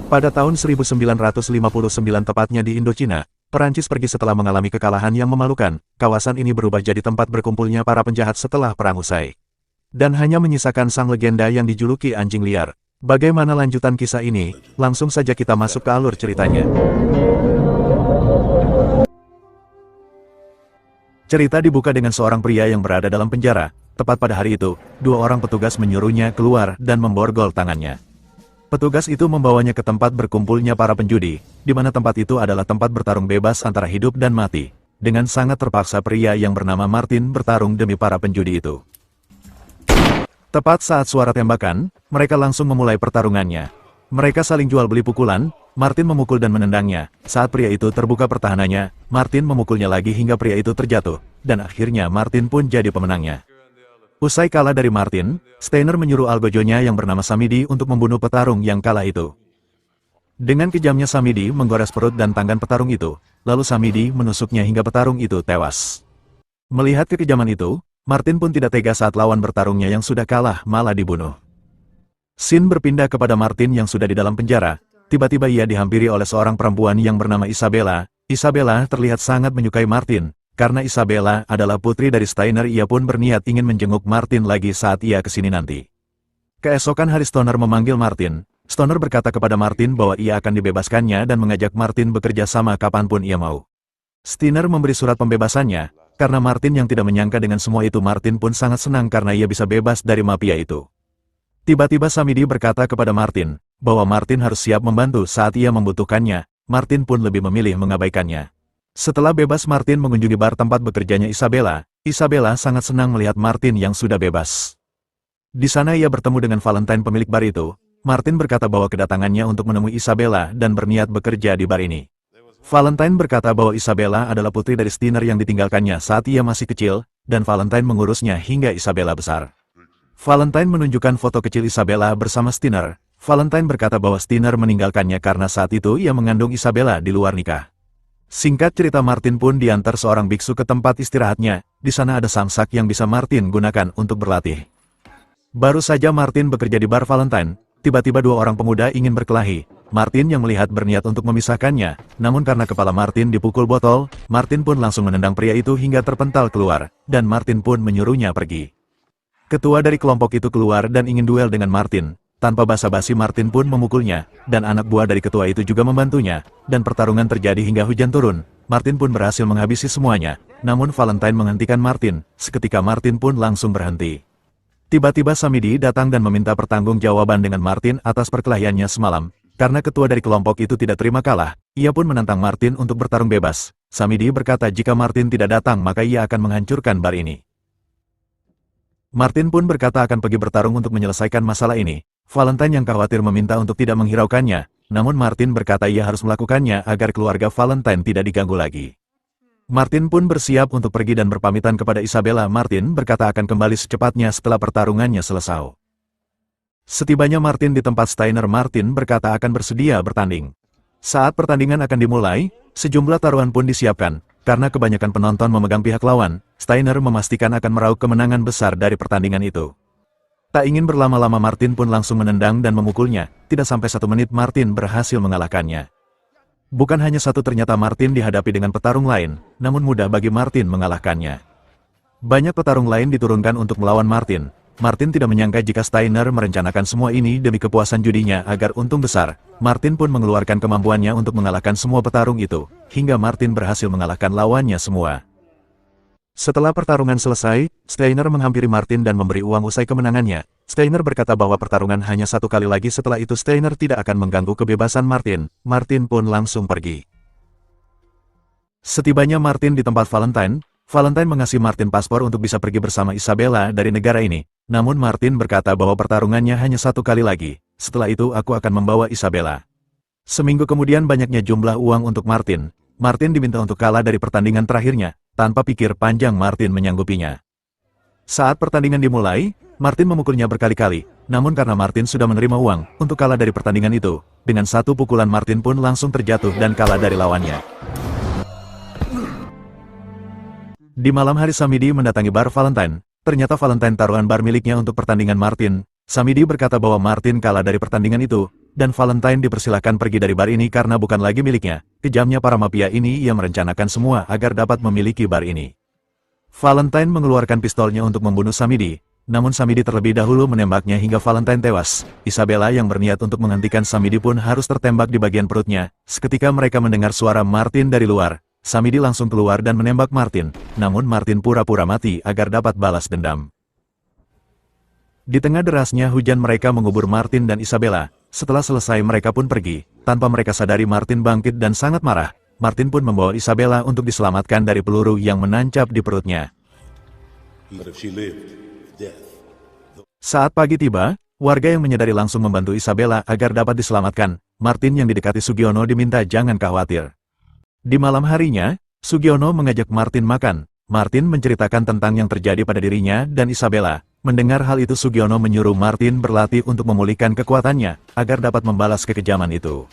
Pada tahun 1959 tepatnya di Indochina, Perancis pergi setelah mengalami kekalahan yang memalukan. Kawasan ini berubah jadi tempat berkumpulnya para penjahat setelah perang usai. Dan hanya menyisakan sang legenda yang dijuluki anjing liar. Bagaimana lanjutan kisah ini? Langsung saja kita masuk ke alur ceritanya. Cerita dibuka dengan seorang pria yang berada dalam penjara. Tepat pada hari itu, dua orang petugas menyuruhnya keluar dan memborgol tangannya. Petugas itu membawanya ke tempat berkumpulnya para penjudi, di mana tempat itu adalah tempat bertarung bebas antara hidup dan mati. Dengan sangat terpaksa pria yang bernama Martin bertarung demi para penjudi itu. Tepat saat suara tembakan, mereka langsung memulai pertarungannya. Mereka saling jual beli pukulan, Martin memukul dan menendangnya. Saat pria itu terbuka pertahanannya, Martin memukulnya lagi hingga pria itu terjatuh, dan akhirnya Martin pun jadi pemenangnya. Usai kalah dari Martin, Steiner menyuruh algojonya yang bernama Samidi untuk membunuh petarung yang kalah itu. Dengan kejamnya Samidi menggores perut dan tangan petarung itu, lalu Samidi menusuknya hingga petarung itu tewas. Melihat kekejaman itu, Martin pun tidak tega saat lawan bertarungnya yang sudah kalah malah dibunuh. Scene berpindah kepada Martin yang sudah di dalam penjara. Tiba-tiba ia dihampiri oleh seorang perempuan yang bernama Isabella. Isabella terlihat sangat menyukai Martin. Karena Isabella adalah putri dari Steiner, ia pun berniat ingin menjenguk Martin lagi saat ia kesini nanti. Keesokan hari Stoner memanggil Martin. Stoner berkata kepada Martin bahwa ia akan dibebaskannya dan mengajak Martin bekerja sama kapanpun ia mau. Steiner memberi surat pembebasannya. Karena Martin yang tidak menyangka dengan semua itu, Martin pun sangat senang karena ia bisa bebas dari mafia itu. Tiba-tiba Samidi berkata kepada Martin, bahwa Martin harus siap membantu saat ia membutuhkannya. Martin pun lebih memilih mengabaikannya. Setelah bebas, Martin mengunjungi bar tempat bekerjanya Isabella. Isabella sangat senang melihat Martin yang sudah bebas. Di sana ia bertemu dengan Valentine, pemilik bar itu. Martin berkata bahwa kedatangannya untuk menemui Isabella dan berniat bekerja di bar ini. Valentine berkata bahwa Isabella adalah putri dari Steiner yang ditinggalkannya saat ia masih kecil, dan Valentine mengurusnya hingga Isabella besar. Valentine menunjukkan foto kecil Isabella bersama Steiner. Valentine berkata bahwa Steiner meninggalkannya karena saat itu ia mengandung Isabella di luar nikah. Singkat cerita, Martin pun diantar seorang biksu ke tempat istirahatnya. Di sana ada samsak yang bisa Martin gunakan untuk berlatih. Baru saja Martin bekerja di bar Valentine, tiba-tiba dua orang pemuda ingin berkelahi. Martin yang melihat berniat untuk memisahkannya, namun karena kepala Martin dipukul botol, Martin pun langsung menendang pria itu hingga terpental keluar, dan Martin pun menyuruhnya pergi. Ketua dari kelompok itu keluar dan ingin duel dengan Martin. Tanpa basa-basi Martin pun memukulnya, dan anak buah dari ketua itu juga membantunya, dan pertarungan terjadi hingga hujan turun. Martin pun berhasil menghabisi semuanya, namun Valentine menghentikan Martin. Seketika Martin pun langsung berhenti. Tiba-tiba Samidi datang dan meminta pertanggungjawaban dengan Martin atas perkelahiannya semalam. Karena ketua dari kelompok itu tidak terima kalah, ia pun menantang Martin untuk bertarung bebas. Samidi berkata jika Martin tidak datang maka ia akan menghancurkan bar ini. Martin pun berkata akan pergi bertarung untuk menyelesaikan masalah ini. Valentine yang khawatir meminta untuk tidak menghiraukannya, namun Martin berkata ia harus melakukannya agar keluarga Valentine tidak diganggu lagi. Martin pun bersiap untuk pergi dan berpamitan kepada Isabella. Martin berkata akan kembali secepatnya setelah pertarungannya selesai. Setibanya Martin di tempat Steiner, Martin berkata akan bersedia bertanding. Saat pertandingan akan dimulai, sejumlah taruhan pun disiapkan. Karena kebanyakan penonton memegang pihak lawan, Steiner memastikan akan meraup kemenangan besar dari pertandingan itu. Tak ingin berlama-lama Martin pun langsung menendang dan memukulnya. Tidak sampai 1 menit Martin berhasil mengalahkannya. Bukan hanya satu, ternyata Martin dihadapi dengan petarung lain, namun mudah bagi Martin mengalahkannya. Banyak petarung lain diturunkan untuk melawan Martin. Martin tidak menyangka jika Steiner merencanakan semua ini demi kepuasan judinya agar untung besar. Martin pun mengeluarkan kemampuannya untuk mengalahkan semua petarung itu, hingga Martin berhasil mengalahkan lawannya semua. Setelah pertarungan selesai, Steiner menghampiri Martin dan memberi uang usai kemenangannya. Steiner berkata bahwa pertarungan hanya 1 kali lagi, setelah itu Steiner tidak akan mengganggu kebebasan Martin. Martin pun langsung pergi. Setibanya Martin di tempat Valentine, Valentine mengasih Martin paspor untuk bisa pergi bersama Isabella dari negara ini. Namun Martin berkata bahwa pertarungannya hanya 1 kali lagi. Setelah itu aku akan membawa Isabella. Seminggu kemudian banyaknya jumlah uang untuk Martin. Martin diminta untuk kalah dari pertandingan terakhirnya. Tanpa pikir panjang Martin menyanggupinya. Saat pertandingan dimulai, Martin memukulnya berkali-kali. Namun karena Martin sudah menerima uang untuk kalah dari pertandingan itu, dengan 1 pukulan Martin pun langsung terjatuh dan kalah dari lawannya. Di malam hari Samidi mendatangi bar Valentine. Ternyata Valentine taruhan bar miliknya untuk pertandingan Martin. Samidi berkata bahwa Martin kalah dari pertandingan itu. dan Valentine dipersilakan pergi dari bar ini karena bukan lagi miliknya. Kejamnya para mafia ini, ia merencanakan semua agar dapat memiliki bar ini. Valentine mengeluarkan pistolnya untuk membunuh Samidi, namun Samidi terlebih dahulu menembaknya hingga Valentine tewas. Isabella yang berniat untuk menghentikan Samidi pun harus tertembak di bagian perutnya. Seketika mereka mendengar suara Martin dari luar. Samidi langsung keluar dan menembak Martin, namun Martin pura-pura mati agar dapat balas dendam. Di tengah derasnya hujan mereka mengubur Martin dan Isabella. Setelah selesai mereka pun pergi. Tanpa mereka sadari Martin bangkit dan sangat marah. Martin pun membawa Isabella untuk diselamatkan dari peluru yang menancap di perutnya. Saat pagi tiba, warga yang menyadari langsung membantu Isabella agar dapat diselamatkan. Martin yang didekati Sugiono diminta jangan khawatir. Di malam harinya, Sugiono mengajak Martin makan. Martin menceritakan tentang yang terjadi pada dirinya dan Isabella. Mendengar hal itu Sugiono menyuruh Martin berlatih untuk memulihkan kekuatannya, agar dapat membalas kekejaman itu.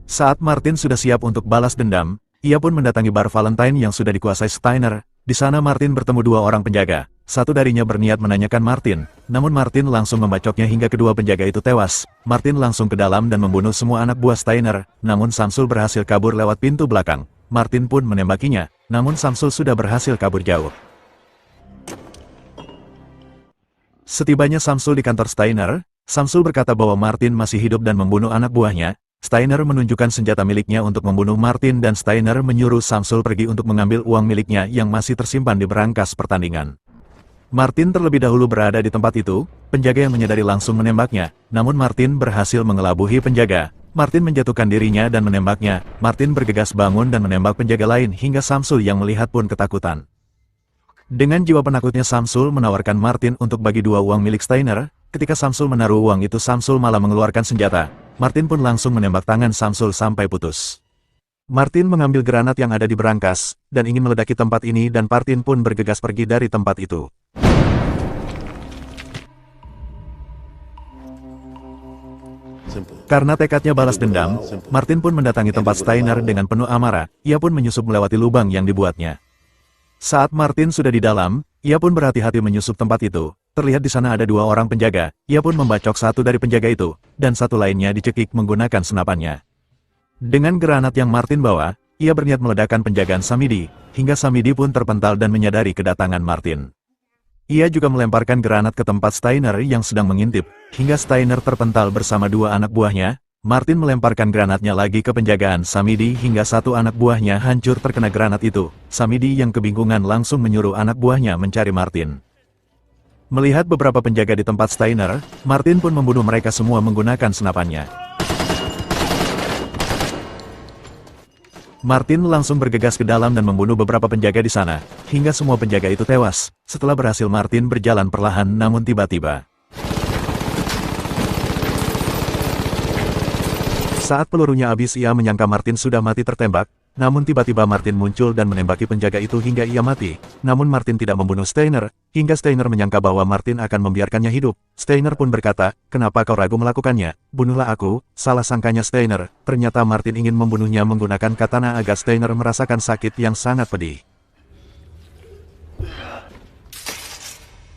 Saat Martin sudah siap untuk balas dendam, ia pun mendatangi bar Valentine yang sudah dikuasai Steiner. Di sana Martin bertemu dua orang penjaga. Satu darinya berniat menanyakan Martin, namun Martin langsung membacoknya hingga kedua penjaga itu tewas. Martin langsung ke dalam dan membunuh semua anak buah Steiner, namun Samsul berhasil kabur lewat pintu belakang. Martin pun menembakinya, namun Samsul sudah berhasil kabur jauh. Setibanya Samsul di kantor Steiner, Samsul berkata bahwa Martin masih hidup dan membunuh anak buahnya. Steiner menunjukkan senjata miliknya untuk membunuh Martin dan Steiner menyuruh Samsul pergi untuk mengambil uang miliknya yang masih tersimpan di berangkas pertandingan. Martin terlebih dahulu berada di tempat itu, penjaga yang menyadari langsung menembaknya, namun Martin berhasil mengelabuhi penjaga. Martin menjatuhkan dirinya dan menembaknya. Martin bergegas bangun dan menembak penjaga lain hingga Samsul yang melihat pun ketakutan. Dengan jiwa penakutnya Samsul menawarkan Martin untuk bagi dua uang milik Steiner. Ketika Samsul menaruh uang itu Samsul malah mengeluarkan senjata. Martin pun langsung menembak tangan Samsul sampai putus. Martin mengambil granat yang ada di berangkas, dan ingin meledaki tempat ini dan Martin pun bergegas pergi dari tempat itu. Karena tekadnya balas dendam, Martin pun mendatangi tempat Steiner dengan penuh amarah. Ia pun menyusup melewati lubang yang dibuatnya. Saat Martin sudah di dalam, ia pun berhati-hati menyusup tempat itu. Terlihat di sana ada dua orang penjaga. Ia pun membacok satu dari penjaga itu, dan satu lainnya dicekik menggunakan senapannya. Dengan granat yang Martin bawa, ia berniat meledakkan penjagaan Samidi, hingga Samidi pun terpental dan menyadari kedatangan Martin. Ia juga melemparkan granat ke tempat Steiner yang sedang mengintip, hingga Steiner terpental bersama dua anak buahnya. Martin melemparkan granatnya lagi ke penjagaan Samidi hingga satu anak buahnya hancur terkena granat itu. Samidi yang kebingungan langsung menyuruh anak buahnya mencari Martin. Melihat beberapa penjaga di tempat Steiner, Martin pun membunuh mereka semua menggunakan senapannya. Martin langsung bergegas ke dalam dan membunuh beberapa penjaga di sana, hingga semua penjaga itu tewas. Setelah berhasil Martin berjalan perlahan namun tiba-tiba. Saat pelurunya habis ia menyangka Martin sudah mati tertembak, namun tiba-tiba Martin muncul dan menembaki penjaga itu hingga ia mati. Namun Martin tidak membunuh Steiner, hingga Steiner menyangka bahwa Martin akan membiarkannya hidup. Steiner pun berkata, "Kenapa kau ragu melakukannya? Bunuhlah aku." Salah sangkanya Steiner, ternyata Martin ingin membunuhnya menggunakan katana agar Steiner merasakan sakit yang sangat pedih.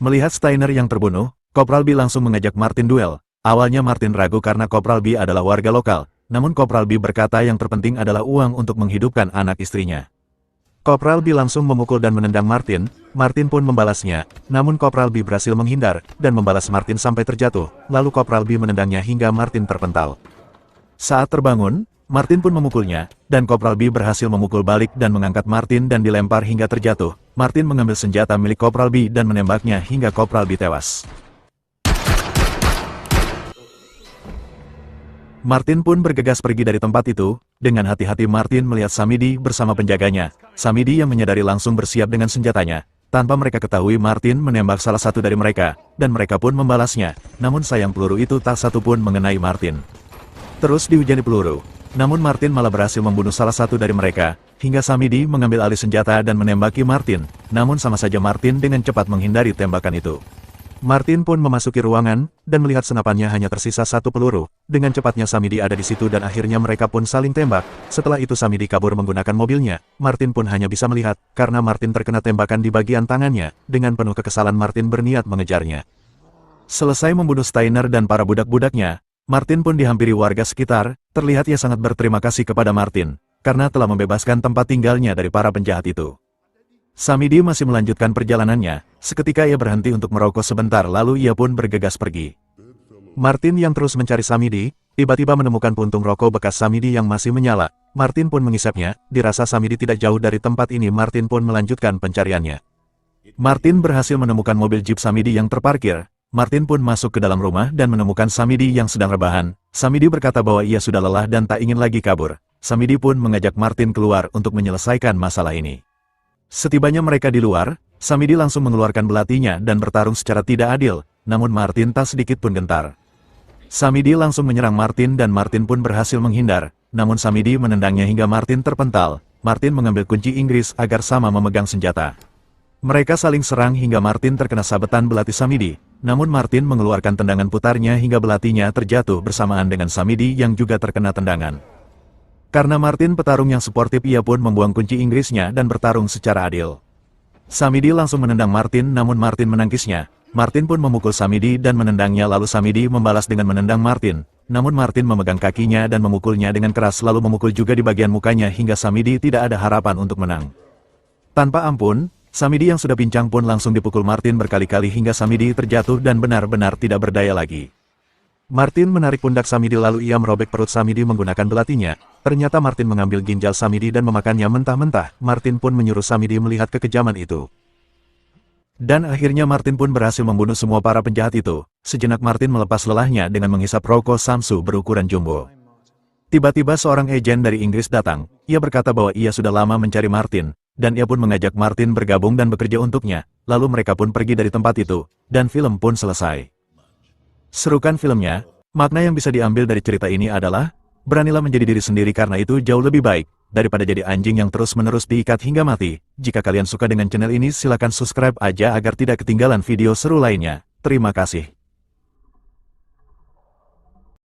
Melihat Steiner yang terbunuh, Kopral B langsung mengajak Martin duel. Awalnya Martin ragu karena Kopral B adalah warga lokal. Namun Kopral B berkata yang terpenting adalah uang untuk menghidupkan anak istrinya. Kopral B langsung memukul dan menendang Martin. Martin pun membalasnya. Namun Kopral B berhasil menghindar dan membalas Martin sampai terjatuh. Lalu Kopral B menendangnya hingga Martin terpental. Saat terbangun, Martin pun memukulnya, dan Kopral B berhasil memukul balik dan mengangkat Martin dan dilempar hingga terjatuh. Martin mengambil senjata milik Kopral B dan menembaknya hingga Kopral B tewas. Martin pun bergegas pergi dari tempat itu. Dengan hati-hati Martin melihat Samidi bersama penjaganya. Samidi yang menyadari langsung bersiap dengan senjatanya. Tanpa mereka ketahui Martin menembak salah satu dari mereka, dan mereka pun membalasnya. Namun sayang peluru itu tak satu pun mengenai Martin. Terus dihujani peluru. Namun Martin malah berhasil membunuh salah satu dari mereka, hingga Samidi mengambil alih senjata dan menembaki Martin. Namun sama saja Martin dengan cepat menghindari tembakan itu. Martin pun memasuki ruangan, dan melihat senapannya hanya tersisa satu peluru. Dengan cepatnya Samidi ada di situ dan akhirnya mereka pun saling tembak. Setelah itu Samidi kabur menggunakan mobilnya. Martin pun hanya bisa melihat, karena Martin terkena tembakan di bagian tangannya. Dengan penuh kekesalan Martin berniat mengejarnya. Selesai membunuh Steiner dan para budak-budaknya, Martin pun dihampiri warga sekitar, terlihat ia sangat berterima kasih kepada Martin, karena telah membebaskan tempat tinggalnya dari para penjahat itu. Samidi masih melanjutkan perjalanannya, seketika ia berhenti untuk merokok sebentar lalu ia pun bergegas pergi. Martin yang terus mencari Samidi, tiba-tiba menemukan puntung rokok bekas Samidi yang masih menyala. Martin pun mengisapnya, dirasa Samidi tidak jauh dari tempat ini. Martin pun melanjutkan pencariannya. Martin berhasil menemukan mobil Jeep Samidi yang terparkir. Martin pun masuk ke dalam rumah dan menemukan Samidi yang sedang rebahan. Samidi berkata bahwa ia sudah lelah dan tak ingin lagi kabur. Samidi pun mengajak Martin keluar untuk menyelesaikan masalah ini. Setibanya mereka di luar, Samidi langsung mengeluarkan belatinya dan bertarung secara tidak adil, namun Martin tak sedikit pun gentar. Samidi langsung menyerang Martin dan Martin pun berhasil menghindar, namun Samidi menendangnya hingga Martin terpental. Martin mengambil kunci Inggris agar sama memegang senjata. Mereka saling serang hingga Martin terkena sabetan belati Samidi, namun Martin mengeluarkan tendangan putarnya hingga belatinya terjatuh bersamaan dengan Samidi yang juga terkena tendangan. Karena Martin petarung yang sportif, ia pun membuang kunci Inggrisnya dan bertarung secara adil. Samidi langsung menendang Martin namun Martin menangkisnya. Martin pun memukul Samidi dan menendangnya lalu Samidi membalas dengan menendang Martin. Namun Martin memegang kakinya dan memukulnya dengan keras lalu memukul juga di bagian mukanya hingga Samidi tidak ada harapan untuk menang. Tanpa ampun, Samidi yang sudah pincang pun langsung dipukul Martin berkali-kali hingga Samidi terjatuh dan benar-benar tidak berdaya lagi. Martin menarik pundak Samidi lalu ia merobek perut Samidi menggunakan belatinya. Ternyata Martin mengambil ginjal Samidi dan memakannya mentah-mentah. Martin pun menyuruh Samidi melihat kekejaman itu. Dan akhirnya Martin pun berhasil membunuh semua para penjahat itu. Sejenak Martin melepas lelahnya dengan menghisap rokok Samsu berukuran jumbo. Tiba-tiba seorang agen dari Inggris datang. Ia berkata bahwa ia sudah lama mencari Martin, dan ia pun mengajak Martin bergabung dan bekerja untuknya. Lalu mereka pun pergi dari tempat itu, dan film pun selesai. Serukan filmnya, makna yang bisa diambil dari cerita ini adalah, beranilah menjadi diri sendiri karena itu jauh lebih baik, daripada jadi anjing yang terus-menerus diikat hingga mati. Jika kalian suka dengan channel ini silakan subscribe aja agar tidak ketinggalan video seru lainnya. Terima kasih.